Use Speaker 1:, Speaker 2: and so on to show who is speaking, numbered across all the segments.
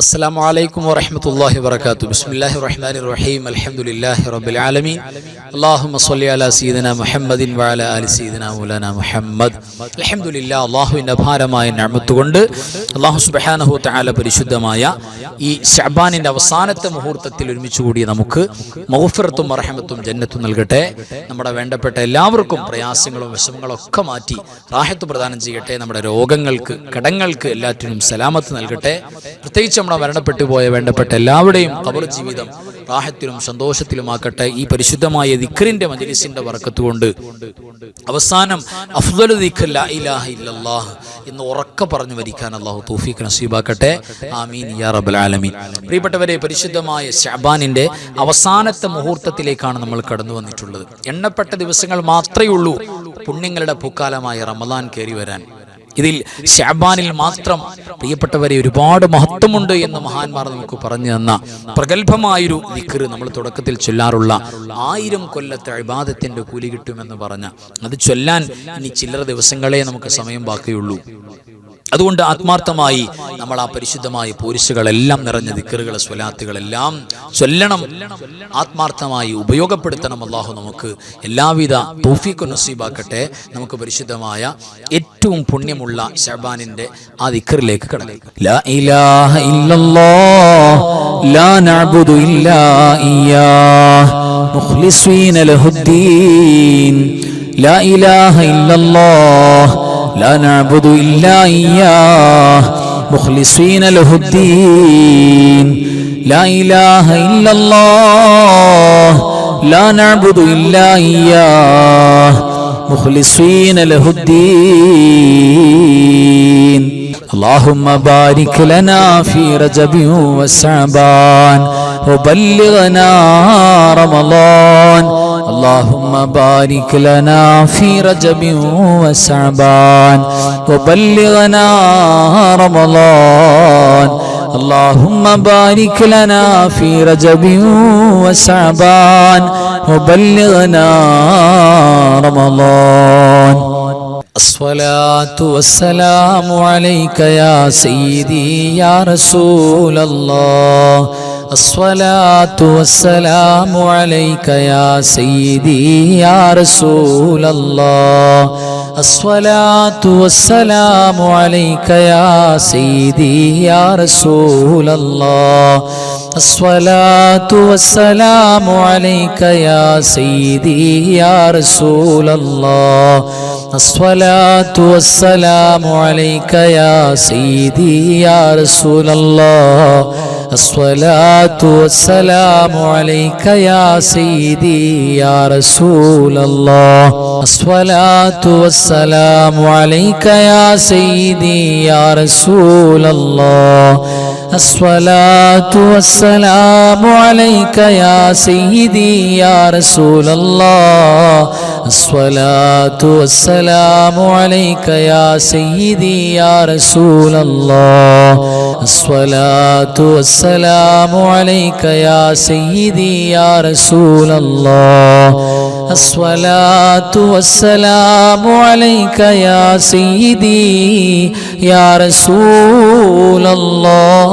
Speaker 1: السلام عليكم ورحمة الله وبركاته. بسم الله الرحمن الرحيم. الحمد لله رب العالمين. اللهم صل على سيدنا محمد وعلى آل سيدنا مولانا محمد. الحمد لله. അല്ലാഹുവിന്റെ അപാരമായ നിഅമത്ത് കൊണ്ട് അല്ലാഹു സുബ്ഹാനഹു വ തആല പരിശുദ്ധമായ ഈ ശഅബാനിന്റെ അവസാനത്തെ മുഹൂർത്തത്തിൽ ഒരുമിച്ച് കൂടിയ നമുക്ക് മഗ്ഫിറത്തും റഹ്മത്തും ജന്നത്തും നൽകട്ടെ. നമ്മുടെ വേണ്ടപ്പെട്ട എല്ലാവർക്കും പ്രയാസങ്ങളും വിഷമങ്ങളും ഒക്കെ മാറ്റി റാഹത്ത് പ്രദാനം ചെയ്യട്ടെ. നമ്മുടെ രോഗങ്ങൾക്ക് കടങ്ങൾക്ക് എല്ലാറ്റിനും സലാമത്ത് നൽകട്ടെ. പ്രത്യേകിച്ച് നമ്മുടെ മരണപ്പെട്ടു പോയ വേണ്ടപ്പെട്ട എല്ലാവരുടെയും ഖബർ ജീവിതം റാഹത്തിലും സന്തോഷത്തിലുമാക്കട്ടെ. ഈ പരിശുദ്ധമായ ദിക്റിന്റെ മജ്ലിസിന്റെ ബറക്കത്ത് കൊണ്ട് അവസാനം അഫ്ദലു ദിക്ർ ലാ ഇലാഹ ഇല്ലല്ലാഹ് എന്ന് ഉറക്കെ പറഞ്ഞു വരിക്കാൻ അല്ലാഹു തൗഫീഖ് നസീബാക്കട്ടെ. ആമീൻ യാ റബ്ബൽ ആലമീൻ. പ്രിയപ്പെട്ടവരെ, പരിശുദ്ധമായ ശഅബാനിന്റെ അവസാനത്തെ മുഹൂർത്തത്തിലേക്കാണ് നമ്മൾ കടന്നു വന്നിട്ടുള്ളത്. എണ്ണപ്പെട്ട ദിവസങ്ങൾ മാത്രമേ ഉള്ളൂ പുണ്യങ്ങളുടെ പൂക്കാലമായ റമദാൻ കയറി വരാൻ. ഇതിൽ ശഅബാനിൽ മാത്രം പ്രിയപ്പെട്ടവരെ ഒരുപാട് മഹത്വമുണ്ട് എന്ന് മഹാന്മാർ നമുക്ക് പറഞ്ഞു തന്ന പ്രഗത്ഭമായൊരു ദിക്ർ നമ്മൾ തുടക്കത്തിൽ ചൊല്ലാറുള്ള 1000 കൊല്ലത്തെ ഇബാദത്തിന്റെ കൂലി കിട്ടുമെന്ന് പറഞ്ഞ അത് ചൊല്ലാൻ ഇനി ചില്ലറ ദിവസങ്ങളെ നമുക്ക് സമയം ബാക്കിയുള്ളൂ. അതുകൊണ്ട് ആത്മാർത്ഥമായി നമ്മൾ ആ പരിശുദ്ധമായ പോരിശുകളെല്ലാം നിറഞ്ഞ ദിക്റുകൾ സ്വലാത്തുകളെല്ലാം ചൊല്ലണം, ആത്മാർത്ഥമായി ഉപയോഗപ്പെടുത്തണം. അല്ലാഹു നമുക്ക് എല്ലാവിധ തൗഫീഖും നസീബാക്കട്ടെ. നമുക്ക് പരിശുദ്ധമായ ഏറ്റവും പുണ്യമുള്ള ശഅബാനിന്റെ ആ ദിക്റിലേക്ക് കടക്കാം. ലാ ഇലാഹ ഇല്ലല്ലാഹ് ലാ നഅബുദു ഇല്ലാ ഇയ്യാഹ് മുഖ്ലിസീന ലഹുദ്ദീൻ. ലാ ഇലാഹ ഇല്ലല്ലാഹ് لا نعبد إلا إياه مخلصين له الدين. لا إله إلا الله لا نعبد إلا إياه مخلصين له الدين. اللهم بارك لنا في رجب وشعبان وبلغنا رمضان. اللهم بارك لنا في رجب وشعبان وبلغنا رمضان. اللهم بارك لنا في رجب وشعبان وبلغنا رمضان. الصلاة والسلام عليك يا سيدي يا رسول الله. الصلاة والسلام عليك يا سيدي يا رسول الله. الصلاة والسلام عليك يا سيدي يا رسول الله. الصلاة والسلام عليك يا سيدي يا رسول الله. الصلاة والسلام عليك يا سيدي يا رسول الله. الصلاة والسلام عليك يا سيدي يا رسول الله. الصلاة والسلام عليك يا سيدي يا رسول الله. الصلاة والسلام عليك يا سيدي يا رسول الله. الصلاة والسلام عليك يا سيدي يا رسول الله. الصلاة والسلام عليك يا سيدي يا رسول الله. الصلاة والسلام عليك يا سيدي يا رسول الله.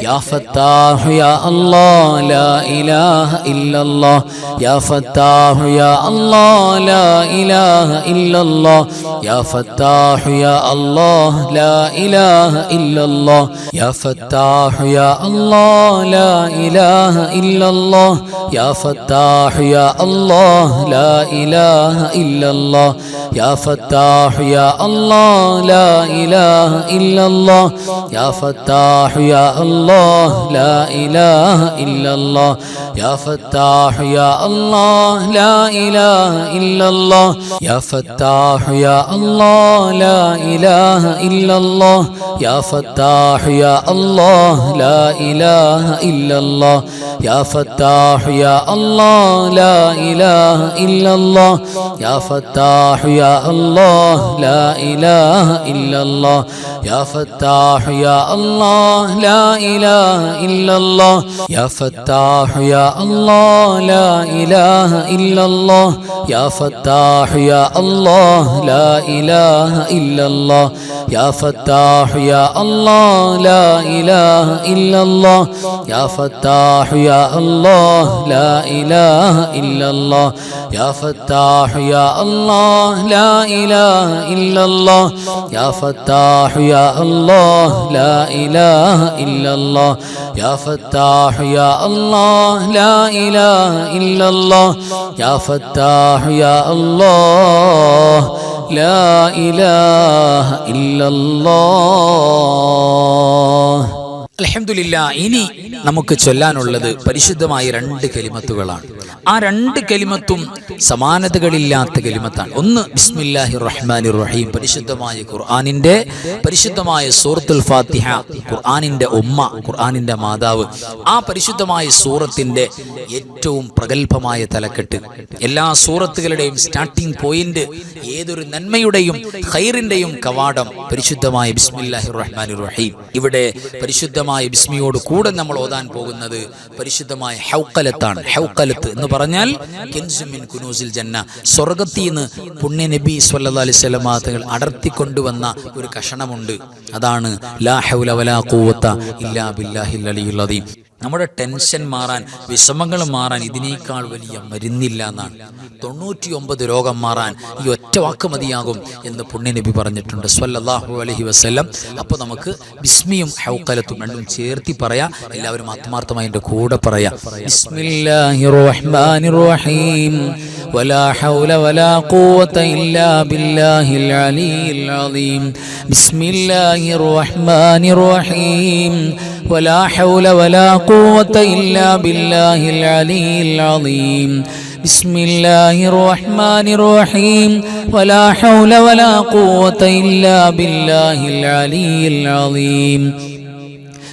Speaker 1: يا فتاح يا الله لا إله إلا الله. يا فتاح يا الله لا إله إلا الله. يا فتاح يا الله لا إله إلا الله. يا فتاح يا الله لا إله إلا الله. يا فتاح يا الله لا إله إلا الله. يا فتاح يا الله لا إله إلا الله. يا فتاح يا الله لا إله إلا الله. يا فتاح يا الله لا إله إلا الله. يا فتاح يا الله لا إله إلا الله. يا فتاح يا الله لا إله إلا الله. يا فتاح يا الله لا إله إلا الله. يا فتاح يا الله لا إله إلا الله. يا فتاح يا الله لا إله إلا الله. يا فتاح يا الله لا إله إلا الله. يا فتاح يا الله لا إله إلا الله. യാ ഫത്താഹു യാ അല്ലാഹ് ലാ ഇലാഹ ഇല്ലല്ലാഹ് യാ ഫത്താഹു യാ അല്ലാഹ് ലാ ഇലാഹ ഇല്ലല്ലാഹ് യാ ഫത്താഹു യാ അല്ലാഹ് ലാ ഇലാഹ ഇല്ലല്ലാഹ് യാ ഫത്താഹു യാ അല്ലാഹ് ലാ ഇലാഹ ഇല്ലല്ലാഹ് യാ ഫത്താഹു യാ അല്ലാഹ് ലാ ഇലാഹ ഇല്ലല്ലാഹ് യാ ഫത്താഹു യാ അല്ലാഹ് ലാ ഇലാഹ ഇല്ലല്ലാഹ്. അൽഹംദുലില്ലാ. ഇനി നമുക്ക് ചൊല്ലാനുള്ളത് പരിശുദ്ധമായ 2 കലിമത്തുകളാണ്. ആ 2 കലിമത്തും സമാനതകളില്ലാത്ത കലിമത്താണ്. ഒന്ന് ബിസ്മില്ലാഹിർ റഹ്മാനിർ റഹീം, പരിശുദ്ധമായ ഖുർആനിന്റെ പരിശുദ്ധമായ സൂറത്തുൽ ഫാത്തിഹ, ഖുർആനിന്റെ ഉമ്മ, ഖുർആനിന്റെ മാതാവ്. ആ പരിശുദ്ധമായ സൂറത്തിന്റെ ഏറ്റവും പ്രഗൽഭമായ തലക്കെട്ട്, എല്ലാ സൂറത്തുകളുടെയും സ്റ്റാർട്ടിംഗ് പോയിന്റ്, ഏതൊരു നന്മയുടെയും ഖൈറിന്റെയും കവാടം പരിശുദ്ധമായ ബിസ്മില്ലാഹിർ റഹ്മാനിർ റഹീം. ഇവിടെ പരിശുദ്ധമായ ബിസ്മിയോട് കൂടെ നമ്മൾ ഓതാൻ പോകുന്നത് പരിശുദ്ധമായ ഹൗഖലത്താണ്. ഹൗഖലത്ത് എന്ന് പറഞ്ഞാൽ കൻസും മിൻ കുനൂസിൽ ജന്ന, സ്വർഗ്ഗത്തിൽ നിന്ന് പുണ്യ നബി സ്വല്ലല്ലാഹു അലൈഹി വസല്ലം തങ്ങൾ അടർത്തിക്കൊണ്ടുവന്ന ഒരു കഷണമുണ്ട്. അതാണ് ലാ ഹൗല വലാ ഖുവത ഇല്ലാ ബില്ലാഹിൽ അലിയുൽ അദീം. നമ്മുടെ ടെൻഷൻ മാറാൻ, വിഷമങ്ങൾ മാറാൻ ഇതിനേക്കാൾ വലിയ മരുന്നില്ല എന്നാണ്. 99 രോഗം മാറാൻ ഈ ഒറ്റ വാക്ക് മതിയാകും എന്ന് പുണ്യനബി പറഞ്ഞിട്ടുണ്ട് സ്വല്ലല്ലാഹു അലൈഹി വസല്ലം. അപ്പോൾ നമുക്ക് ബിസ്മിയും ഹൗഖലത്തും രണ്ടും ചേർത്തി പറയാം. എല്ലാവരും ആത്മാർത്ഥമായി എൻ്റെ കൂടെ പറയാം. ബിസ്മില്ലാഹിർ റഹ്മാനിർ റഹീം വലാ ഹൗല വലാ ഖുവത ഇല്ലാ ബില്ലാഹിൽ അലിയിൽ അദീം. ബിസ്മില്ലാഹിർ റഹ്മാനിർ റഹീം വലാ ഹൗല വലാ ഖുവത ഇല്ലാ ബില്ലാഹിൽ അലിയിൽ അദീം. ബിസ്മില്ലാഹിർ റഹ്മാനിർ റഹീം വലാ ഹൗല വലാ ഖുവത ഇല്ലാ ബില്ലാഹിൽ അലിയിൽ അദീം.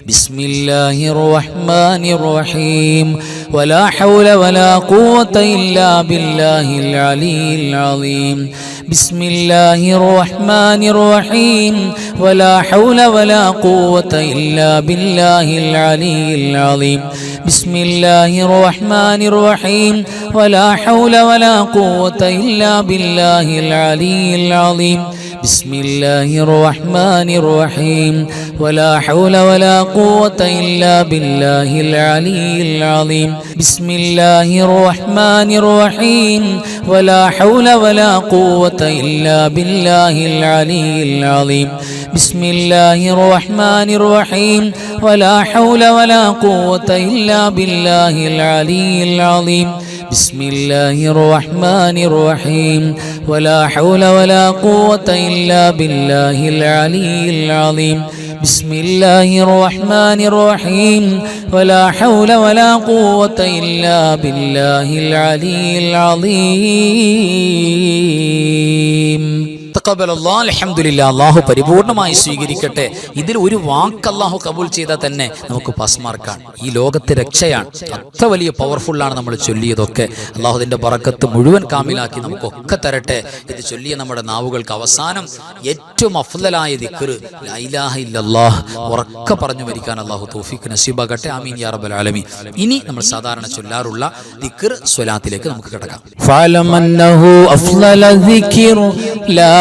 Speaker 1: ബിസ്മില്ലാഹിർ റഹ്മാനിർ റഹീം വലാ ഹൗല വലാ ഖുവത ഇല്ലാ ബില്ലാഹിൽ അലിയിൽ അദീം. ബിസ്മില്ലാഹിർ റഹ്മാനിർ റഹീം വലാ ഹൗല വലാ ഖുവത ഇല്ലാ ബില്ലാഹിൽ അലിയിൽ അദീം. ബിസ്മില്ലാഹിർ റഹ്മാനിർ റഹീം വലാ ഹൗല വലാ ഖുവത ഇല്ലാ ബില്ലാഹിൽ അലിയിൽ അദീം. ബിസ്മില്ലാഹിർ റഹ്മാനിർ റഹീം വലാ ഹൗല വലാ ഖുവത ഇല്ലാ ബില്ലാഹിൽ അലിയിൽ അദീം. ബിസ്മില്ലാഹിർ റഹ്മാനിർ റഹീം വലാ ഹൗല വലാ ഖുവത ഇല്ലാ ബില്ലാഹിൽ അലിയിൽ അദീം. ബിസ്മില്ലാഹിർ റഹ്മാനിർ റഹീം വലാ ഹൗല വലാ ഖുവത ഇല്ലാ ബില്ലാഹിൽ അലിയിൽ അദീം. ബിസ്മില്ലാഹിർ റഹ്മാനിർ റഹീം വലാ ഹൗല വലാ ഖുവത ഇല്ലാ ബില്ലാഹിൽ അലിയിൽ അദീം. ബിസ്മില്ലാഹിർ റഹ്മാനിർ റഹീം വലാ ഹൗല വലാ ഖുവത ഇല്ലാ ബില്ലാഹിൽ അലിയിൽ അദീം. അൽഹംദുലില്ലാഹ്. അല്ലാഹു പരിപൂർണമായി സ്വീകരിക്കട്ടെ. ഇതിൽ ഒരു വാക്ക് അല്ലാഹു കബൂൽ ചെയ്താൽ തന്നെ നമുക്ക് പാസ് മാർക്കാണ്. ഈ ലോകത്തെ രക്ഷയാണ്. അത്ര വലിയ പവർഫുള്ളാണ് നമ്മൾ ചൊല്ലിയതൊക്കെ. അല്ലാഹു അതിൻ്റെ ബറക്കത്ത് മുഴുവൻ കാമിലാക്കി നമുക്കൊക്കെ തരട്ടെ. ഇത് ചൊല്ലിയ നമ്മുടെ നാവുകൾക്ക് അവസാനം ഏറ്റവും അഫ്ളലായ ദിക്ർ ലാ ഇലാഹ ഇല്ലല്ലാഹ് ഉറക്കെ പറഞ്ഞു മരിക്കാൻ അല്ലാഹു തൗഫീഖ് നസീബാകട്ടെ. ആമീൻ യാ റബ്ബൽ ആലമീൻ. ഇനി നമ്മൾ സാധാരണ ചൊല്ലാറുള്ള ദിക്ർ സ്വലാത്തിലേക്ക് നമുക്ക് കിടക്കാം. ഫഅലം അന്നഹു അഫ്ളല ദിക്ർ ലാ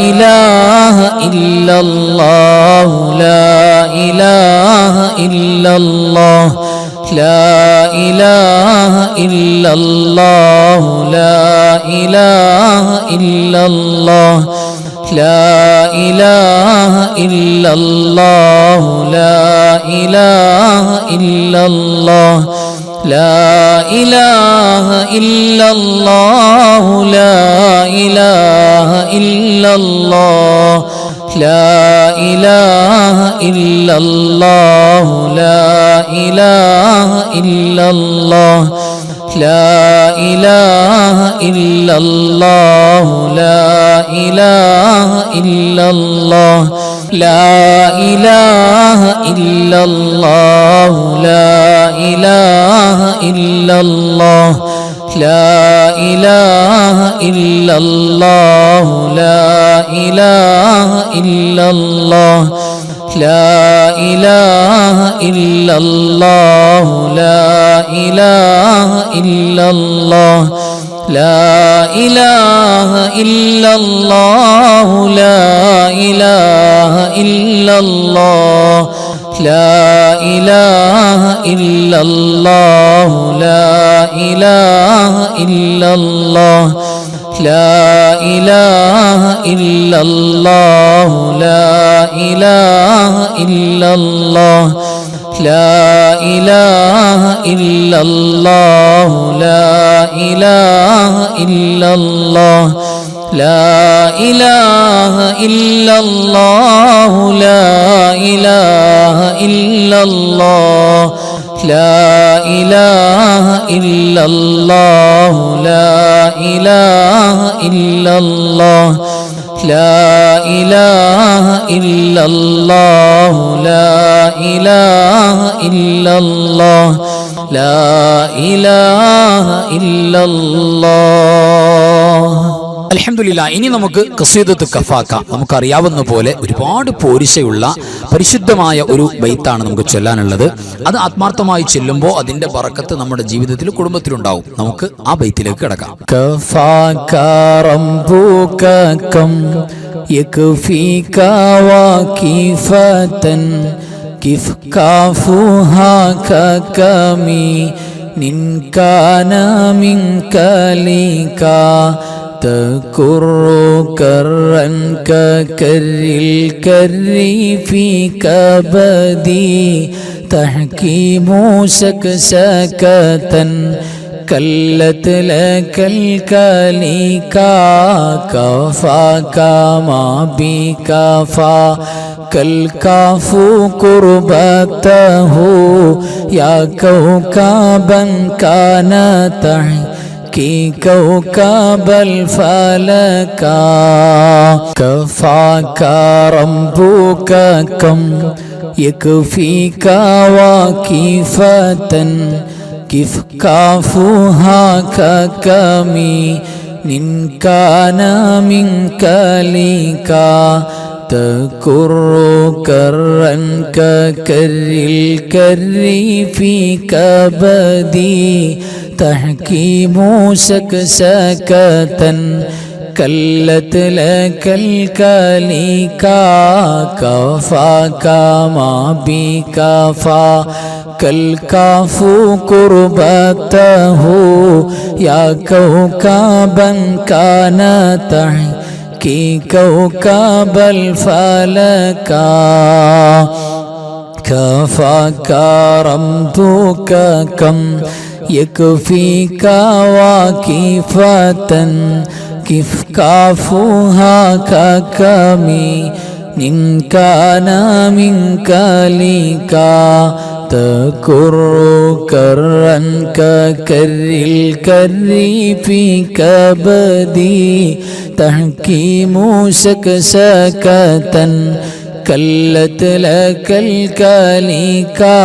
Speaker 1: ഇലാഹ ഇല്ലല്ലാഹ് ലാ ഇലാഹ ഇല്ലല്ലാഹ് ലാ ഇലാഹ ഇല്ലല്ലാഹ് ലാ ഇലാഹ ഇല്ലല്ലാഹ് ലാ ഇലാഹ ഇല്ലല്ലാഹ് ലാ ഇലാഹ ഇല്ലല്ലാഹ് ലാ ഇലാഹ ഇല്ലല്ലാഹ് ലാ ഇലാഹ ഇല്ലല്ലാഹ് ലാ ഇലാഹ ഇല്ലല്ലാഹ് ലാ ഇലാഹ ഇല്ലല്ലാഹ് ലാ ഇലാഹ ഇല്ലല്ലാഹ് ലാ ഇലാഹ ഇല്ലല്ലാഹ് ലാ ഇലാഹ ഇല്ലല്ലാഹ് ലാ ഇലാഹ ഇല്ലല്ലാഹ് ലാ ഇലാഹ ഇല്ലല്ലാഹ് ലാ ഇലാഹ ഇല്ലല്ലാഹ് ലാ ഇലാഹ ഇല്ലല്ലാഹ് ലാ ഇലാഹ ഇല്ലല്ലാഹ് لا إله إلا الله لا إله إلا الله لا إله إلا الله لا إله إلا الله لا إله إلا الله لا إله إلا الله لا إله إلا الله لا إله إلا الله لا إله إلا الله لا إله إلا الله لا إله إلا الله لا إله إلا الله لا إله إلا الله لا إله إلا الله لا إله إلا الله. അൽഹംദുലില്ലാഹ്. ഇനി നമുക്ക് ഖസീദത്ത് കഫാക്ക, നമുക്കറിയാവുന്ന പോലെ ഒരുപാട് പോരിശയുള്ള പരിശുദ്ധമായ ഒരു ബൈത്താണ് നമുക്ക് ചൊല്ലാനുള്ളത്. അത് ആത്മാർത്ഥമായി ചെല്ലുമ്പോൾ അതിന്റെ ബറക്കത്ത് നമ്മുടെ ജീവിതത്തിൽ കുടുംബത്തിലുണ്ടാവും. നമുക്ക് ആ ബൈത്തിലേക്ക് കിടക്കാം. കഫാക റബ്ബുക കം യക്ഫീക വകിഫതൻ കിഫ് കാഫുഹാ കകമി നിൻ കാന മിൻക ലീകാ تكر كرا ككر الكر في كبدي تحكيم سكسكة كلت لك الكليكا كفاك ما بكفا كالكاف قربته يا كوكبا كان تحكي كوكب الفلكا كفاك ربك كم يكفيك واكفة كيف كافها ككمي إن كان منك ليكا تكر كرا ككر الكر في كبدي تحكيم سكسكة كلت لك الكليكا كفاك ما بكفا كالكاف قربته يا كوكبا كان تحكي كوكب الفلكا كفاك ربك كم يكفيك واكفة كيف كافها ككمي إن كان منك ليكا تكر كرا ككر الكر في كبدي تحكيم سكسكة كلت لك الكليكا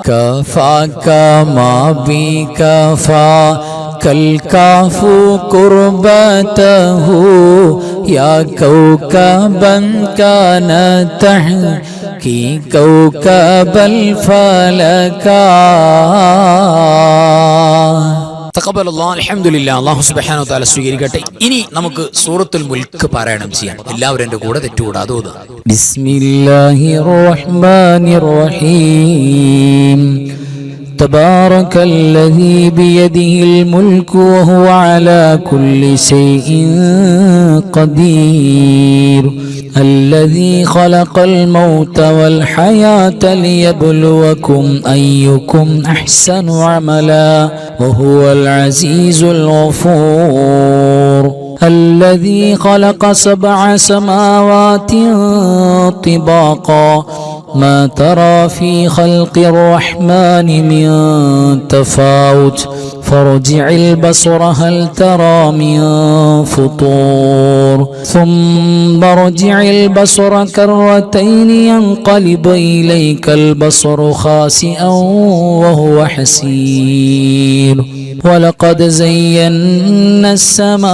Speaker 1: كفاك ما بكفا كالكاف قربته يا كوكبا كان تحكي كوكب الفلكا അൽഹംദുലില്ലാഹ്. അല്ലാഹു സുബ്ഹാനഹു വ തആല സ്വീകരിക്കട്ടെ. ഇനി നമുക്ക് സൂറത്തുൽ മുൽക്ക് പാരായണം ചെയ്യാം. എല്ലാവരും എൻ്റെ കൂടെ തെറ്റുകൂടാതെ ഓതുക. ബിസ്മില്ലാഹിർ റഹ്മാനിർ റഹീം. تبارك الذي بيده الملك وهو على كل شيء قدير الذي خلق الموت والحياة ليبلوكم أيكم أحسن عملا وهو العزيز الغفور الذي خلق 7 سماوات طباقا ما ترى في خلق الرحمن من تفاوت فارجع البصر هل ترى من فطور ثم ارجع البصر كرتين ينقلب إليك البصر خاسئا وهو حسير ولقد زينا السماء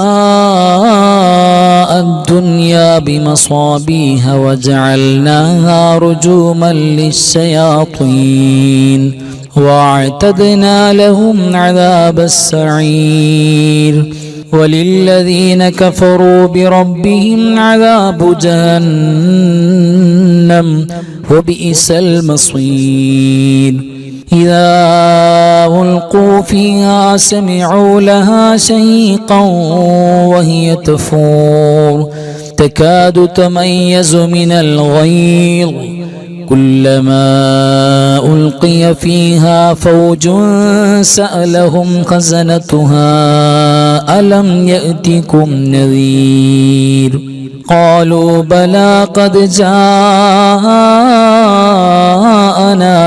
Speaker 1: الدنيا بمصابيح وجعلناها رجوما للشياطين واعتدنا لهم عذاب السعير وللذين كفروا بربهم عذاب جهنم وبئس المصير إذا ألقوا فيها سمعوا لها شهيقا وهي تفور تكاد تميز من الغيظ كلما ألقي فيها فوج سألهم خزنتها ألم يأتكم نذير قالوا بلى قد جاءنا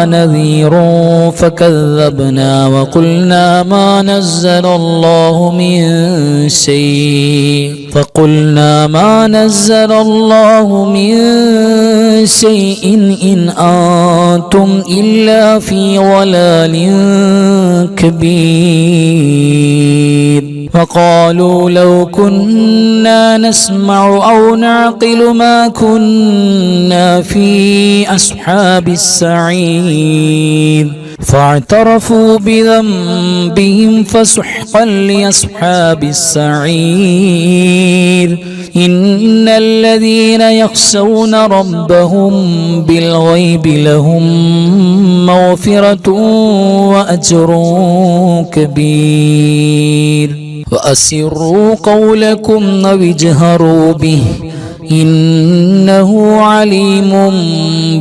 Speaker 1: نذير فكذبنا وقلنا ما نزل الله من شيء إن أنتم إلا في ضلال كبير وقالوا لو كنا نسمع أو نعقل ما كنا في أصحاب السعير فاعترفوا بذنبهم فسحقا لأصحاب السعير إن الذين يخشون ربهم بالغيب لهم مغفرة وأجر كبير وأسروا قولكم أو اجهروا به إنه عليم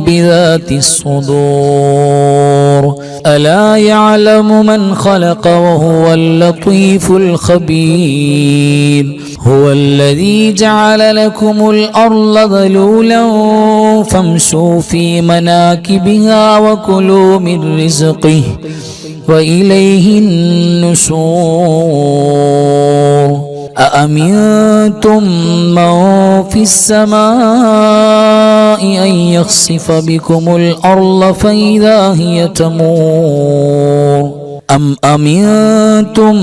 Speaker 1: بذات الصدور ألا يعلم من خلق وهو اللطيف الخبير هو الذي جعل لكم الأرض ذلولا فامشوا في مناكبها وكلوا من رزقه وإليه النشور أأمنتم من في السماء أن يخسف بكم الأرض فإذا هي تمور أم أمنتم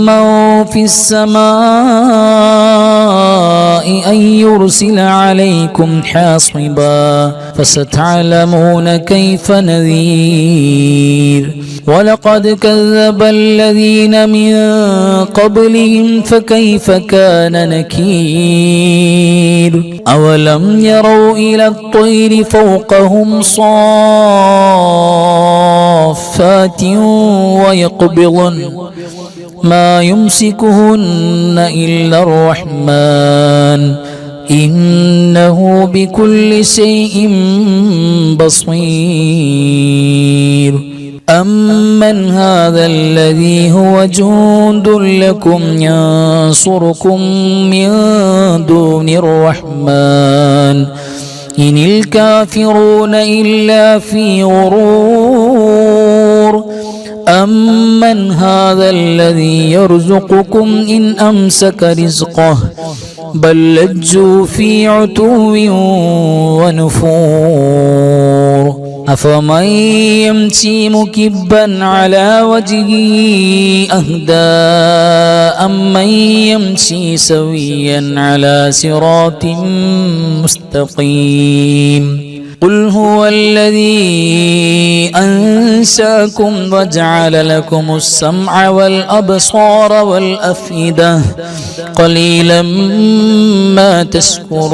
Speaker 1: من في السماء أن يرسل عليكم حاصبا فستعلمون كيف نذير ولقد كذب الذين من قبلهم فكيف كان نكير أولم يروا إلى الطير فوقهم صافات ويقبضن ما يمسكهن إلا الرحمن إنه بكل شيء بصير أمن هذا الذي هو جند لكم ينصركم من دون الرحمن إن الكافرون إلا في غرور أمن هذا الذي يرزقكم إن أمسك رزقه بل لجوا في عتو ونفور أفمن يمشي مكبا على وجهه أهدى أمن يمشي سويا على صراط مستقيم قل هو الذي أنشأكم وجعل لكم السمع والأبصار والأفئدة قليلا ما تشكرون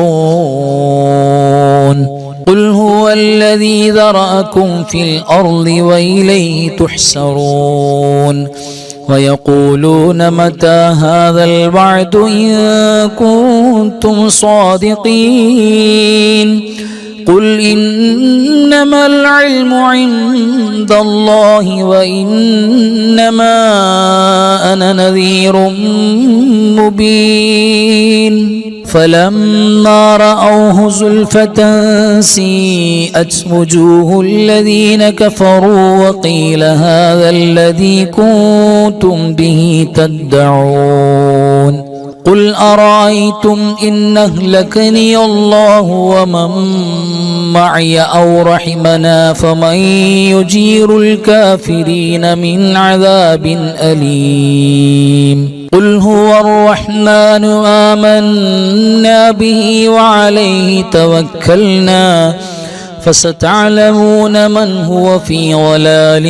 Speaker 1: قل هو الذي ذرأكم في الأرض وإليه تحشرون ويقولون متى هذا الوعد إن كنتم صادقين قل إنما العلم عند الله وإنما أنا نذير مبين فلما رأوه زلفة سيئت وجوه الذين كفروا وقيل هذا الذي كنتم به تدعون
Speaker 2: قل أرأيتم إن أهلكني الله ومن معي أو رحمنا فمن يجير الكافرين من عذاب أليم قل هو الرحمن آمنا به وعليه توكلنا فستعلمون من هو في ضلال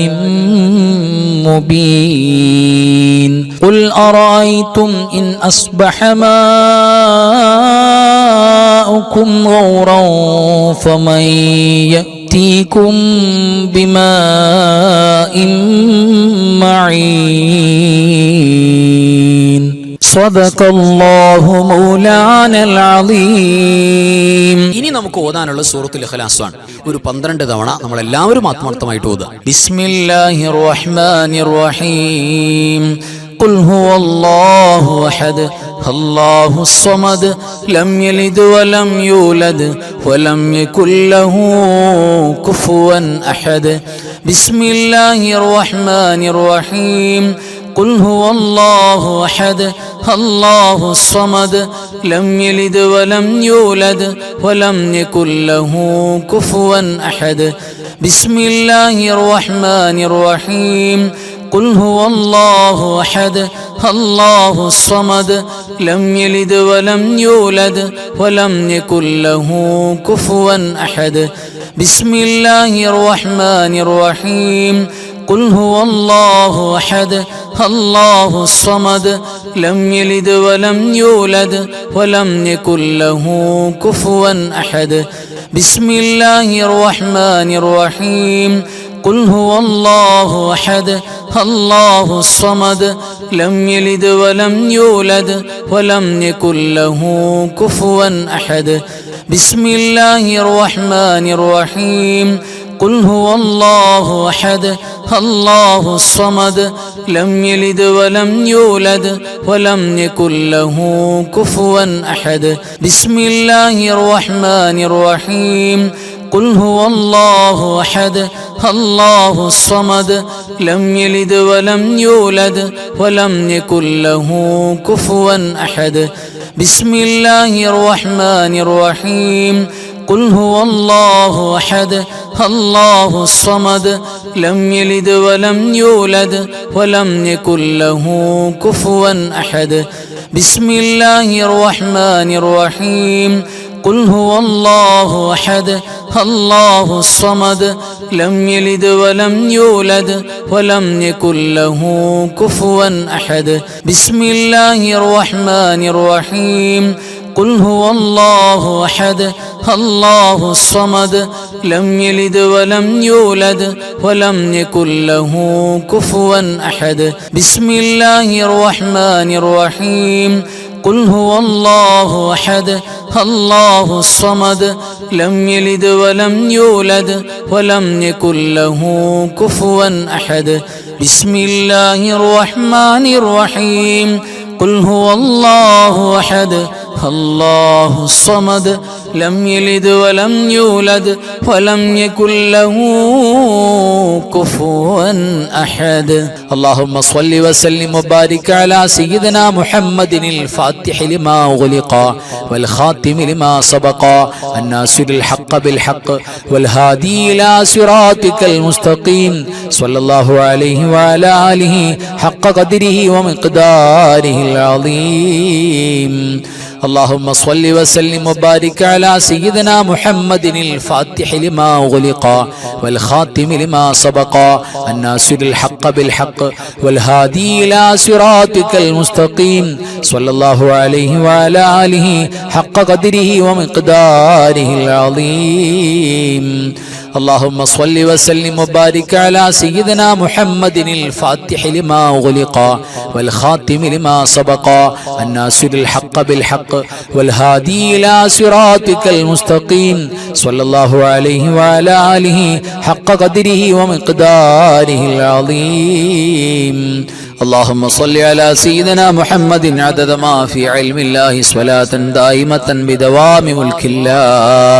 Speaker 2: مبين قل أرأيتم إن أصبح ماؤكم غورا فمن يأتيكم بماء معين صدق الله مولانا العظيم.
Speaker 1: ഇനി നമുക്ക് ഓതാനുള്ള സൂറത്തുൽ ഇഖ്ലാസ് ആണ്. ഒരു 12 തവണ നമ്മൾ എല്ലാവരും ആത്മാർത്ഥമായിട്ട് ഓതുക.
Speaker 2: ബിസ്മില്ലാഹിർ റഹ്മാനിർ റഹീം. ഖുൽ ഹുവല്ലാഹു അഹദ് അല്ലാഹുസ് സമദ് ലം യലിദ് വലം യൂലദ് വലം യകുൽ ലഹു കുഫുവൻ അഹദ്. ബിസ്മില്ലാഹിർ റഹ്മാനിർ റഹീം. قل هو الله أحد الله الصمد لم يلد ولم يولد ولم يكن له كفوا أحد. بسم الله الرحمن الرحيم. قل هو الله أحد الله الصمد لم يلد ولم يولد ولم يكن له كفوا أحد. بسم الله الرحمن الرحيم. قل هو الله أحد الله الصمد لم يلد ولم يولد ولم يكن له كفوا أحد. بسم الله الرحمن الرحيم. قل هو الله أحد الله الصمد لم يلد ولم يولد ولم يكن له كفوا أحد. بسم الله الرحمن الرحيم. قل هو الله أحد الله الصمد لم يلد ولم يولد ولم يكن له كفوا أحد. بسم الله الرحمن الرحيم. قل هو الله أحد الله الصمد لم يلد ولم يولد ولم يكن له كفوا أحد. بسم الله الرحمن الرحيم. قل هو الله أحد الله الصمد لم يلد ولم يولد ولم يكن له كفوا أحد. بسم الله الرحمن الرحيم. قل هو الله أحد الله الصمد لم يلد ولم يولد ولم يكن له كفوا أحد. بسم الله الرحمن الرحيم. قل هو الله أحد الله الصمد لم يلد ولم يولد ولم يكن له كفوا أحد. بسم الله الرحمن الرحيم. قل هو الله أحد الله الصمد لم يلد ولم يولد ولم يكن له كفوا أحد. بسم الله الرحمن الرحيم. قل هو الله أحد الله الصمد لم يلد ولم يولد ولم يكن له كفوا أحد.
Speaker 1: اللهم صل وسلم وبارك على سيدنا محمد الفاتح لما أغلق والخاتم لما سبق الناصر الحق بالحق والهادي إلى صراطك المستقيم صلى الله عليه وعلى آله حق قدره ومقداره العظيم. اللهم صل وسلم وبارك على سيدنا محمد الفاتح لما أغلق والخاتم لما سبق الناصر الحق بالحق والهادي إلى صراطك المستقيم صلى الله عليه وعلى آله حق قدره ومقداره العظيم. اللهم صل وسلم وبارك على سيدنا محمد الفاتح لما أغلق والخاتم لما سبق الناصر الحق بالحق والهادي إلى صراطك المستقيم صلى الله عليه وعلى آله حق قدره ومقداره العظيم. اللهم صل على سيدنا محمد عدد ما في علم الله صلاة دائمة بدوام ملك الله.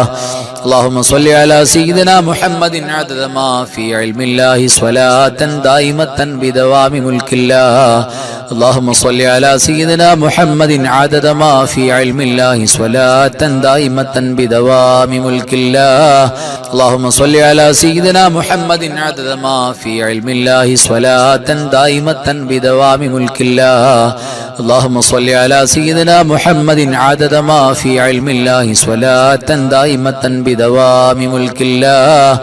Speaker 1: اللهم صل على سيدنا محمد عدد ما في علم الله صلاة دائمة بدوام ملك الله.
Speaker 2: اللهم صل على سيدنا محمد عدد ما في علم الله صلاة دائمة بدوام ملك الله. اللهم صل على سيدنا محمد عدد ما في علم الله صلاة دائمة بدوام ملك الله. اللهم صل على سيدنا محمد عدد ما في علم الله صلاة دائمة بدوام ملك الله.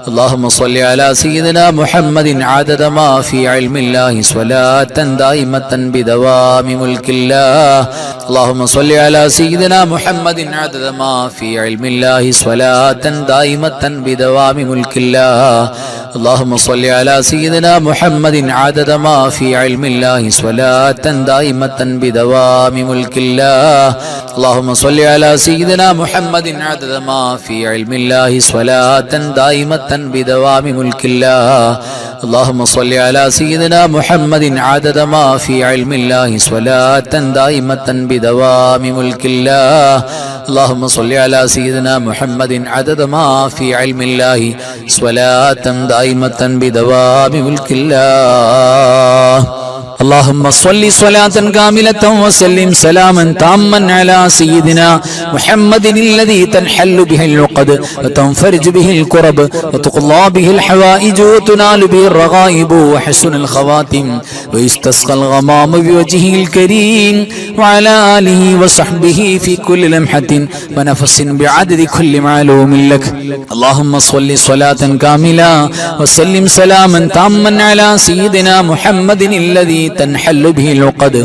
Speaker 2: اللهم صل على سيدنا محمد عدد ما في علم الله صلاة دائمة بدوام ملك الله. اللهم صل على سيدنا محمد عدد ما في علم الله صلاة دائمة بدوام ملك الله. اللهم صل على سيدنا محمد عدد ما في علم الله صلاة دائمة بدوام ملك الله. اللهم صل على سيدنا محمد عدد ما في علم الله صلاة دائمة بدوام ملك الله. اللهم صل على سيدنا محمد عدد ما في علم الله صلاة دائمة بدوام ملك الله. اللهم صل على سيدنا محمد عدد ما في علم الله صلاة دائمة بدوام ملك الله. اللهم صل صلاة كاملة وسلم سلاما تاما على سيدنا محمد الذي تنحل به العقد وتنفرج به الكرب وتقضى به الحوائج وتنال به الرغائب وحسن الخواتم ويستسقى الغمام بوجهه الكريم وعلى آله وصحبه في كل لمحة ونفس بعدد كل معلوم لك. اللهم صل صلاة كاملة وسلم سلاما تاما على سيدنا محمد الذي تنحل به العقد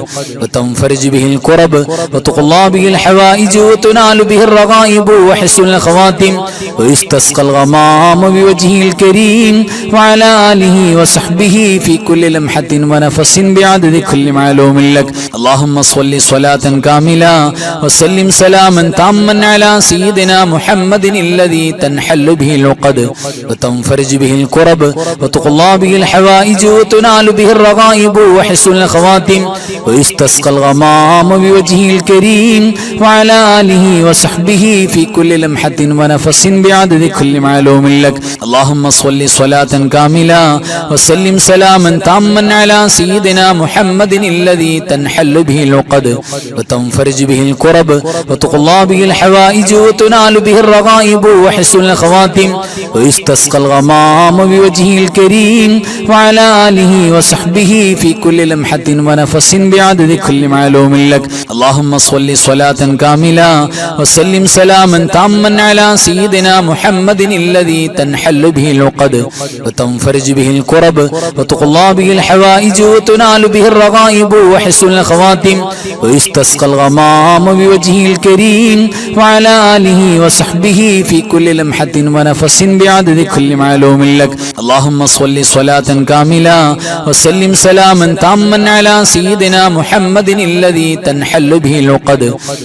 Speaker 2: وتنفرج به الكرب وتقضى به الحوائج وتنال به الرغائب وحسن الخواتم ويستسقى الغمام بوجهه الكريم وعلى آله وصحبه في كل لمحة ونفس بعدد كل معلوم لك. اللهم صل صلاة كاملة وسلم سلاما تاما على سيدنا محمد الذي تنحل به العقد وتنفرج به الكرب وتقضى به الحوائج وتنال به الرغائب وحسن الخواتم ويستسقى الغمام بوجهه الكريم وعلى آله وصحبه في كل لمحة ونفس بعدد كل معلوم لك. اللهم صل صلاة كاملة وسلم سلاما تاما على سيدنا محمد الذي تنحل به العقد وتنفرج به الكرب وتقضى به الحوائج وتنال به الرغائب وحسن الخواتم ويستسقى الغمام بوجهه الكريم وعلى آله وصحبه في كل لمحة ونفس بعدد كل معلوم لك. اللهم صل صلاة كاملة وسلم سلاما تاما على سيدنا محمد الذي تنحل به العقد وتنفرج به الكرب وتقضى به الحوائج وتنال به الرغائب وحسن الخواتم ويستسقى الغمام بوجهه الكريم وعلى آله وصحبه في كل لمحة ونفس بعدد كل معلوم لك. اللهم صل صلاة كاملة وسلم سلاما تاما على سيدنا محمد الذي تنحل به العقد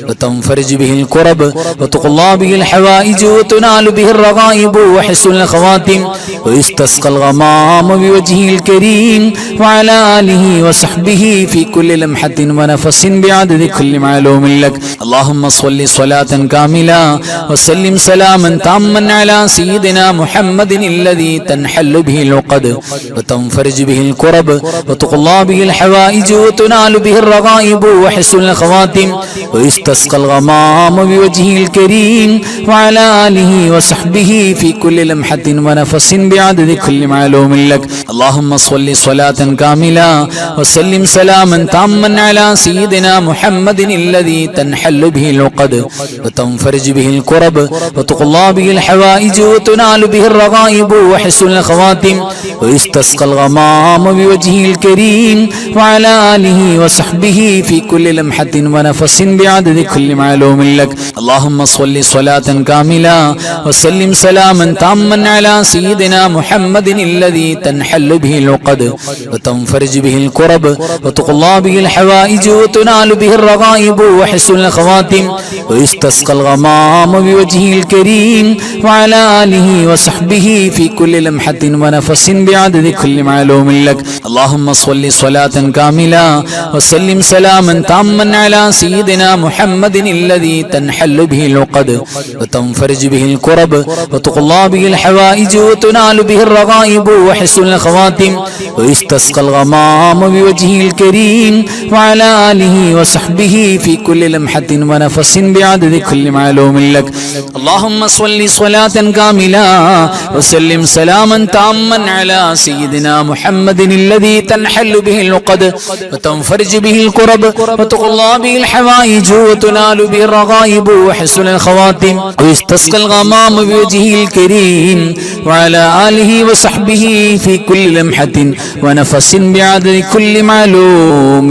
Speaker 2: وتنفرج به الكرب وتقضى به الحوائج وتنال به الرغائب وحسن الخواتم ويستسقى الغمام بوجهه الكريم وعلى آله وصحبه في كل لمحة ونفس بعدد كل معلوم لك. اللهم صل صلاة كاملة وسلم سلاما تاما على سيدنا محمد الذي تنحل به العقد وتنفرج به الكرب وتقضى به الحوائج وتنال به الرغائب وحسن الخواتم ويستسقى الغمام بوجهه الكريم وعلى آله وصحبه في كل لمحة ونفس بعدد كل معلوم لك. اللهم صل صلاة كاملة وسلم سلاما تاما على سيدنا محمد الذي تنحل به العقد وتنفرج به الكرب وتقضى به الحوائج وتنال به الرغائب وحسن الخواتم ويستسقى الغمام بوجهه الكريم وعلى آله وصحبه في كل لمحة ونفس بعدد كل معلوم لك. اللهم صل صلاة كاملة وسلم سلاما تاما على سيدنا محمد الذي تنحل به العقد وتنفرج به الكرب وتقضى به الحوائج وتنال به الرغائب وحسن الخواتم ويستسقى الغمام بوجهه الكريم وعلى آله وصحبه في كل لمحة ونفس بعدد كل معلوم لك. اللهم صل صلاة كاملة وسلم سلاما تاما على سيدنا محمد الذي تنحل به العقد وتنفرج به الكرب وتقضى به الحوائج وتنال به الرغائب وحسن الخواتم ويستسقى الغمام بوجهه الكريم وعلى آله وصحبه في كل لمحة ونفس بعدد كل معلوم لك. اللهم صل صلاة كاملة وسلم سلاما تاما على سيدنا محمد الذي تنحل به العقد وتنفرج به الكرب وتقضى به الحوائج وتنال به الرغائب وحسن الخواتم ويستسقى الغمام بوجهه الكريم وعلى آله وصحبه في كل لمحة ونفس بعدد كل معلوم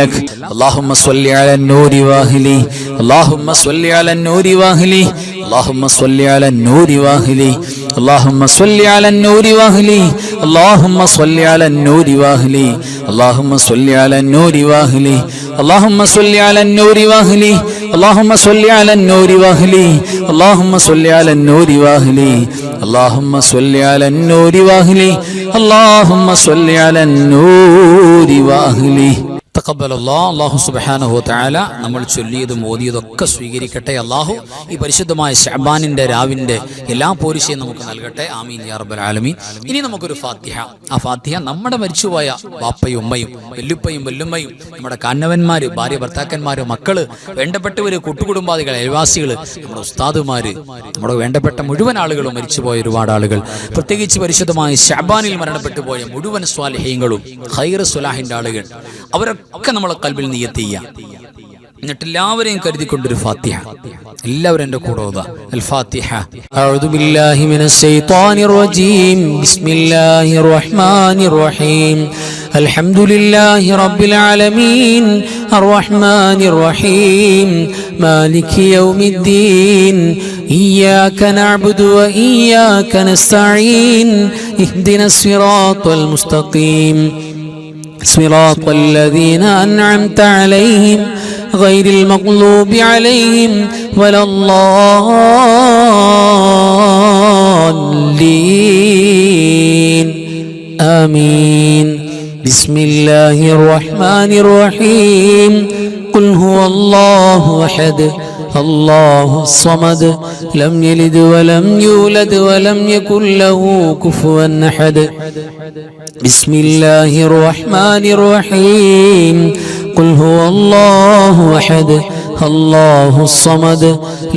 Speaker 2: لك. اللهم صل على النور واهله اللهم صل على النور واهله اللهم صل على النور واهله اللهم صل على النور واهله اللهم صل على النور واهله اللهم صل على النور واهله اللهم صل على النور واهله اللهم صل على النور واهله اللهم صل على النور واهله اللهم صل على النور واهله اللهم صل على النور واهله.
Speaker 1: അല്ലാഹു സുബ്ഹാനഹു വ തആല നമ്മൾ ചൊല്ലിയതും ഓതിയതൊക്കെ സ്വീകരിക്കട്ടെ. അല്ലാഹു ഈ പരിശുദ്ധമായ ശഅബാനിന്റെ രാവിന്റെ എല്ലാ പോരിശയും നമുക്ക് നൽകട്ടെ. ആമീൻ യാ റബ്ബൽ ആലമീൻ. ഇനി നമുക്കൊരു ഫാത്തിഹ. ആ ഫാത്തിഹ നമ്മുടെ മരിച്ചുപോയ വാപ്പയും ഉമ്മയും വല്ലുപ്പയും വല്ലുമ്മയും നമ്മുടെ കാരണവന്മാര്, ഭാര്യ ഭർത്താക്കന്മാര്, മക്കള്, വേണ്ടപ്പെട്ടവര്, കൂട്ടുകുടുംബാദികൾ, അയൽവാസികള്, നമ്മുടെ ഉസ്താദുമാര്, നമ്മുടെ വേണ്ടപ്പെട്ട മുഴുവൻ ആളുകളും മരിച്ചുപോയ ഒരുപാട് ആളുകൾ, പ്രത്യേകിച്ച് പരിശുദ്ധമായ ശഅബാനിൽ മരണപ്പെട്ടു പോയ മുഴുവൻ സ്വാലിഹീങ്ങളും ഖൈർ സ്വലാഹിന്റെ ആളുകൾ, അവരൊക്കെ നമ്മളെ കൽബിൽ നിയ്യത്ത് ചെയ്യാം. എന്നിട്ട് എല്ലാവരെയും കരുതിക്കൊണ്ടൊരു ഫാത്തിഹ. എല്ലാവരും എൻ്റെ കൂടെ ഓതുക. അൽ ഫാത്തിഹ.
Speaker 2: അഊദു ബില്ലാഹി മിനശ് ശൈത്വാനിർ റജീം. ബിസ്മില്ലാഹിർ റഹ്മാനിർ റഹീം. അൽഹംദുലില്ലാഹി റബ്ബിൽ ആലമീൻ അർറഹ്മാനിർ റഹീം മാലികി യൗമിദ്ദീൻ ഇയ്യാക നഅ്ബുദു വ ഇയ്യാക നസ്തഈൻ ഇഹ്ദിനസ് സിറാത്തൽ മുസ്തഖീം صراط الذين أنعمت عليهم غير المغضوب عليهم ولا الضالين آمين. بسم الله الرحمن الرحيم. قل هو الله أحد الله الصمد لم يلد ولم يولد ولم يكن له كفوا أحد. بسم الله الرحمن الرحيم. قل هو الله أحد الله الصمد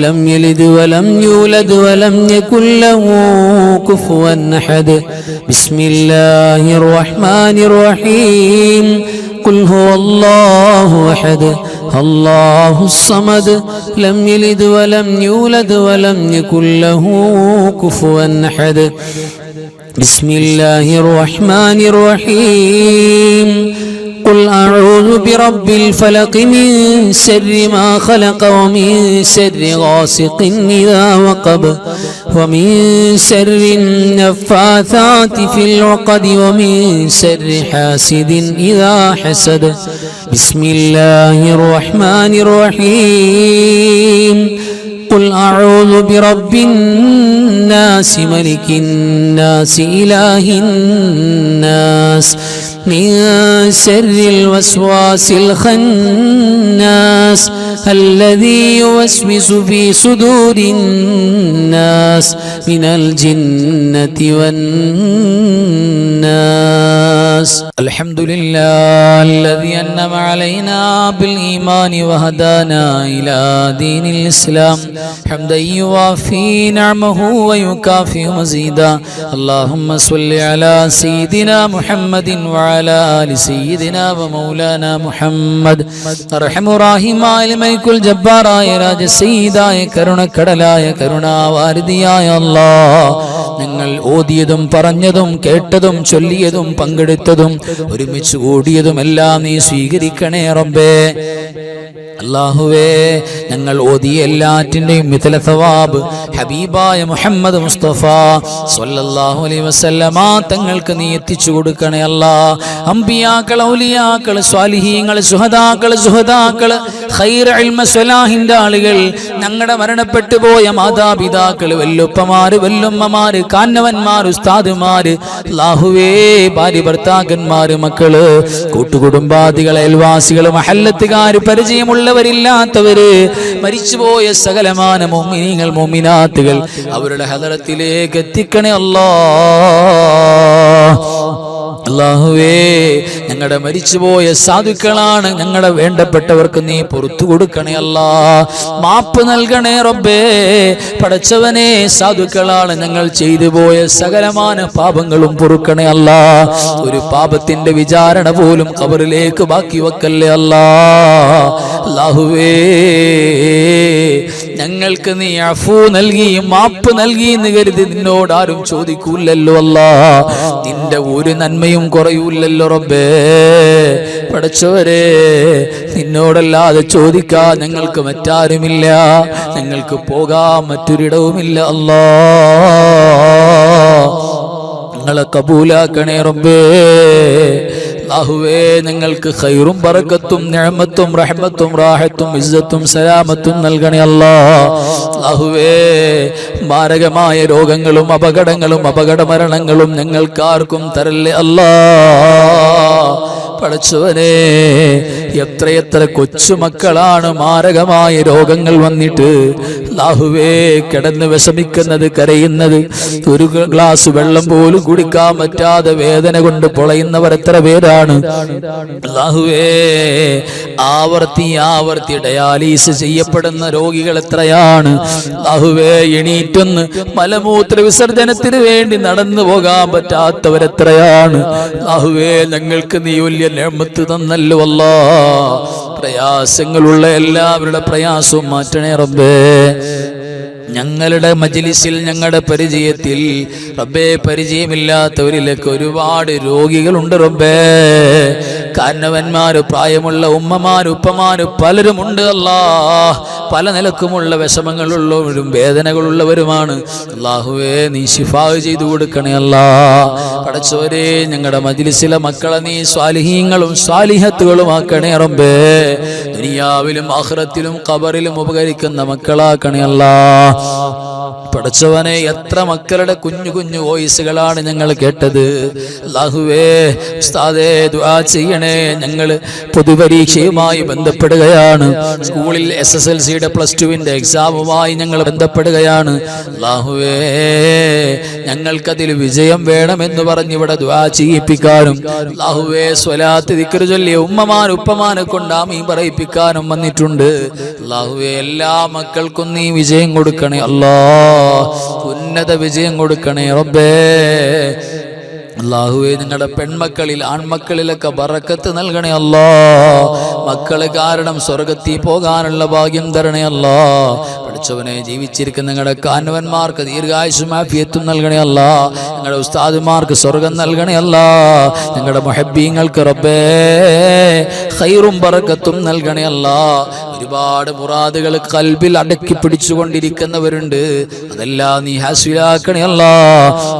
Speaker 2: لم يلد ولم يولد ولم يكن له كفوا أحد. بسم الله الرحمن الرحيم. قل هو الله أحد الله الصمد لم يلد ولم يولد ولم يكن له كفوا أحد. بسم الله الرحمن الرحيم. قل أعوذ برب الفلق من شر ما خلق ومن شر غاسق إذا وقب ومن شر النفاثات في العقد ومن شر حاسد إذا حسد. بسم الله الرحمن الرحيم. قل أعوذ برب الناس ملك الناس إله الناس من شر الوسواس الخناس الذي يوسوس في صدور الناس من الجنة والناس.
Speaker 1: الحمد لله الذي أنعم علينا بالإيمان وهدانا إلى دين الإسلام حمدا يوافي نعمه ويكافئ مزيدا. اللهم صل على سيدنا محمد وعلى آل سيدنا ومولانا محمد. أرحم الراحمين الملك الجبار راج سيداയ കരുണക്കടലായ കരുണാവാരിധിയായ അല്ലാഹ്, നിങ്ങൾ ഓതിയതും പറഞ്ഞതും കേട്ടതും ചൊല്ലിയതും പങ്കെടുത്തതും ഒരുമിച്ച് കൂടിയതും എല്ലാം നീ സ്വീകരിക്കണേ റബ്ബേ. അല്ലാഹുവേ, ഞങ്ങൾ ഓതിയ എല്ലാറ്റിൻ്റെയും മിഥല സവാബ് ഹബീബായ മുഹമ്മദ് മുസ്തഫ സ്വല്ലല്ലാഹു അലൈഹി വസല്ലമ തങ്ങൾക്ക് നീ എത്തിച്ചു കൊടുക്കണേ അല്ലാഹ്. അംബിയാക്കൾ, ഔലിയാക്കൾ, സ്വാലിഹീങ്ങൾ, സുഹദാക്കൾ, ഖൈർ ഇൽമ സ്വലാഹിന്റെ ആളുകൾ, ഞങ്ങളുടെ മരണപ്പെട്ടു പോയ മാതാപിതാക്കൾ, വല്ലുപ്പമാര്, വല്ലുമ്മമാര്,
Speaker 2: കാന്നവന്മാർ, ഉസ്താദുമാര്, അല്ലാഹുവേ ഭാര്യ ഭർത്താക്കന്മാര്, മക്കള്, കൂട്ടുകുടുംബാദികൾ, അയൽവാസികൾ, മഹല്ലത്തുകാര്, പരിചയമുള്ളവരില്ലാത്തവര്, മരിച്ചുപോയ സകലമാന മുഅ്മിനീങ്ങൾ, മുഅ്മിനാത്തുകൾ അവരുടെ ഹദറത്തിലേക്ക് എത്തിക്കണേ അല്ലാഹുവേ. ഞങ്ങളുടെ മരിച്ചുപോയ സാധുക്കളാണ്, ഞങ്ങളുടെ വേണ്ടപ്പെട്ടവർക്ക് നീ പുറത്തു കൊടുക്കണേ അല്ലാ, മാപ്പ് നൽകണേ റബ്ബേ. പടച്ചവനെ, സാധുക്കളാണ്, ഞങ്ങൾ ചെയ്തു പോയ സകലമാന പാപങ്ങളും പൊറുക്കണേ അല്ലാ. ഒരു പാപത്തിന്റെ വിചാരണ പോലും ഖബറിലേക്ക് ബാക്കി വെക്കല്ലേ അല്ലാ. അല്ലാഹുവേ, ഞങ്ങൾക്ക് നീ അഫൂ നൽകി മാപ്പ് നൽകി എന്ന് കരുതി നിന്നോട് ആരും ചോദിക്കൂലല്ലോ അല്ലാ. നിന്റെ ഒരു നന്മയും കുറയൂലല്ലോ റബ്ബേ. പടച്ചവരെ, നിന്നോടല്ലാതെ ചോദിക്കാൻ ഞങ്ങൾക്ക് മറ്റാരുമില്ല, ഞങ്ങൾക്ക് പോകാൻ മറ്റൊരിടവുമില്ല അല്ലാ. ഞങ്ങളെ കബൂലാക്കണേ റബ്ബേ. അല്ലാഹുവേ, ഞങ്ങൾക്ക് ഖൈറും ബറക്കത്തും നിഅമത്തും റഹ്മത്തും റാഹത്തും ഇസ്സത്തും സലാമത്തും നൽകണേ അല്ലാ. അല്ലാഹുവേ, മാരകമായ രോഗങ്ങളും അപകടങ്ങളും അപകടമരണങ്ങളും ഞങ്ങൾക്കാർക്കും തരല്ലേ അല്ലാ. പടച്ചവനെ, എത്രയെത്ര കൊച്ചുമക്കളാണ് മാരകമായ രോഗങ്ങൾ വന്നിട്ട് അല്ലാഹുവേ കിടന്ന് വിഷമിക്കുന്നത്, കരയുന്നത്, ഒരു ഗ്ലാസ് വെള്ളം പോലും കുടിക്കാൻ പറ്റാതെ വേദന കൊണ്ട് പൊളയുന്നവർ എത്ര പേരാണ് അല്ലാഹുവേ. ആവർത്തി ഡയാലിസിസ് ചെയ്യപ്പെടുന്ന രോഗികൾ എത്രയാണ് അല്ലാഹുവേ. എണീറ്റൊന്ന് മലമൂത്ര വിസർജനത്തിന് വേണ്ടി നടന്നു പോകാൻ പറ്റാത്തവരെത്രയാണ് അല്ലാഹുവേ. ഞങ്ങൾക്ക് നീ വലിയ നിഅമത്ത് തന്നല്ലോ അല്ലാ. പ്രയാസങ്ങളുള്ള എല്ലാവരുടെ പ്രയാസവും മാറ്റണേ റബ്ബേ. ഞങ്ങളുടെ മജ്ലിസിൽ, ഞങ്ങളുടെ പരിചയത്തിൽ റബ്ബേ, പരിചയമില്ലാത്തവരിലേക്ക് ഒരുപാട് രോഗികളുണ്ട് റബ്ബേ. കാരണവന്മാര്, പ്രായമുള്ള ഉമ്മമാര്, ഉപ്പമാര് പലരുമുണ്ട് അല്ലാ. പല നിലക്കുമുള്ള വിഷമങ്ങളുള്ളവരും വേദനകളുള്ളവരുമാണ് അല്ലാഹുവേ. നീ ശിഫാ ചെയ്തു കൊടുക്കണേ അല്ലാ. പടച്ചവരെ, ഞങ്ങളുടെ മജ്ലിസിലെ മക്കളെ നീ സ്വാലിഹീങ്ങളും സ്വാലിഹത്തുകളും ആക്കണേ റബ്ബേ. ദുനിയാവിലും ആഖിറത്തിലും ഖബറിലും ഉപകരിക്കുന്ന മക്കളാക്കണേ അല്ലാ. പടച്ചവനെ, എത്ര മക്കളുടെ കുഞ്ഞു കുഞ്ഞു വോയിസുകളാണ് ഞങ്ങൾ കേട്ടത് അല്ലാഹുവേ. ഉസ്താദേ, ദുആ ചെയ്യണേ. ഞങ്ങൾ പൊതുപരീക്ഷയുമായി ബന്ധപ്പെടുകയാണ്. സ്കൂളിൽ SSLCയുടെ +2ന്റെ എക്സാമുമായി ഞങ്ങൾ ബന്ധപ്പെടുകയാണ് അല്ലാഹുവേ. ഞങ്ങൾക്കതിൽ വിജയം വേണമെന്ന് പറഞ്ഞ് ഇവിടെ ദുആ ചെയ്യിപ്പിക്കാനും അല്ലാഹുവേ, സ്വലാത്ത് ദിക്ർ ചൊല്ലി ഉമ്മമാൻ ഉപ്പമാനെ കൊണ്ട് ആമീൻ പറയിപ്പിക്കാനും വന്നിട്ടുണ്ട് അല്ലാഹുവേ. എല്ലാ മക്കൾക്കും നീ വിജയം കൊടുക്കണേ അല്ലാ. ഉന്നത വിജയം കൊടുക്കണേ റബ്ബേ. അല്ലാഹുവേ, നിങ്ങളുടെ പെൺമക്കളിൽ ആൺമക്കളിലൊക്കെ ബറക്കത്ത് നൽകണേ അല്ലാ. മക്കള് കാരണം സ്വർഗത്തിൽ പോകാനുള്ള ഭാഗ്യം തരണേ അല്ലാ. പഠിച്ചവനെ, ജീവിച്ചിരിക്കുന്ന നിങ്ങളുടെ കാരണവന്മാർക്ക് ദീർഘായുസ്സും ആഫിയത്തും നൽകണേ അല്ലാ. ഞങ്ങളുടെ ഉസ്താദുമാർക്ക് സ്വർഗം നൽകണേ അല്ലാ. ഞങ്ങളുടെ മുഹബ്ബീങ്ങൾക്ക് റബ്ബേ ഖൈറും ബറക്കത്തും നൽകണേ അല്ലാ. ഒരുപാട് മുറാദുകൾ ഖൽബിൽ അടക്കി പിടിച്ചുകൊണ്ടിരിക്കുന്നവരുണ്ട്, അതെല്ലാം നീ ഹാസിലാക്കണേ അല്ലാ.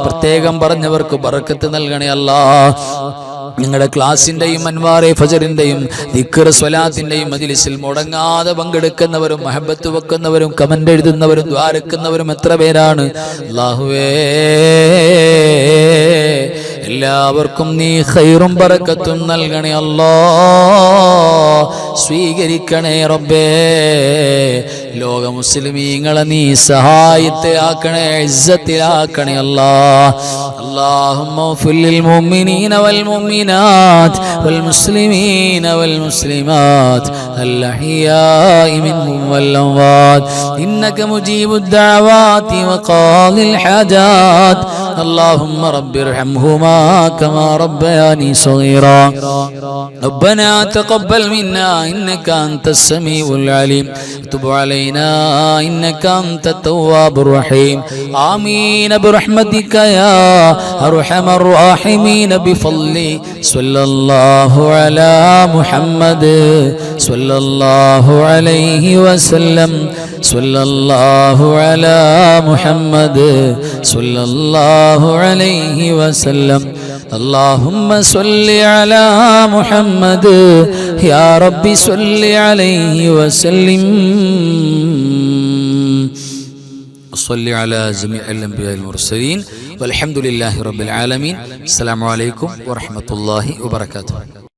Speaker 2: പ്രത്യേകം പറഞ്ഞവർക്ക് ബറക്കത്ത് നൽകണേ അല്ലാ. നിങ്ങളുടെ ക്ലാസിന്റെയും അൻവാറെ ഫജറിന്റെയും ദിക്ർ സ്വലാത്തിന്റെയും മജ്ലിസിൽ മുടങ്ങാതെ പങ്കെടുക്കുന്നവരും മഹബത്ത് വെക്കുന്നവരും കമന്റ് എഴുതുന്നവരും ദ്വാരക്കുന്നവരും എത്ര പേരാണ് അല്ലാഹുവേ. എല്ലാവർക്കും നീ ഖൈറും ബറക്കത്തും നൽകണേ അല്ലാ. സ്വീകരിക്കണേ റബ്ബേ. ലോക മുസ്ലിമീങ്ങളെ നീ സഹായത്തെ ആക്കണേ, ഇസ്സത്തിലാക്കണേ അല്ലാ. اللهم اغفر للمؤمنين والمؤمنات والمسلمين والمسلمات الأحياء منهم والأموات إنك مجيب الدعوات وقاضي الحاجات. اللهم رب ارحمهما كما ربياني صغيرا. ربنا تقبل منا إنك أنت السميع العليم. تب علينا إنك أنت التواب الرحيم. آمين برحمتك يا أرحم الراحمين. بفضل صلى الله على محمد صلى الله عليه وسلم. صلى الله على محمد صلى الله عليه وسلم. اللهم صل على محمد يا رب صل عليه وسلم.
Speaker 1: വസ്സല്ലി അലാ ജമീഇൽ അംബിയാഇൽ മുർസലീൻ വൽഹംദുലില്ലാഹി റബ്ബിൽ ആലമീൻ. അസ്സലാമു അലൈക്കും വറഹ്മത്തുള്ളാഹി വബറകാതുഹു.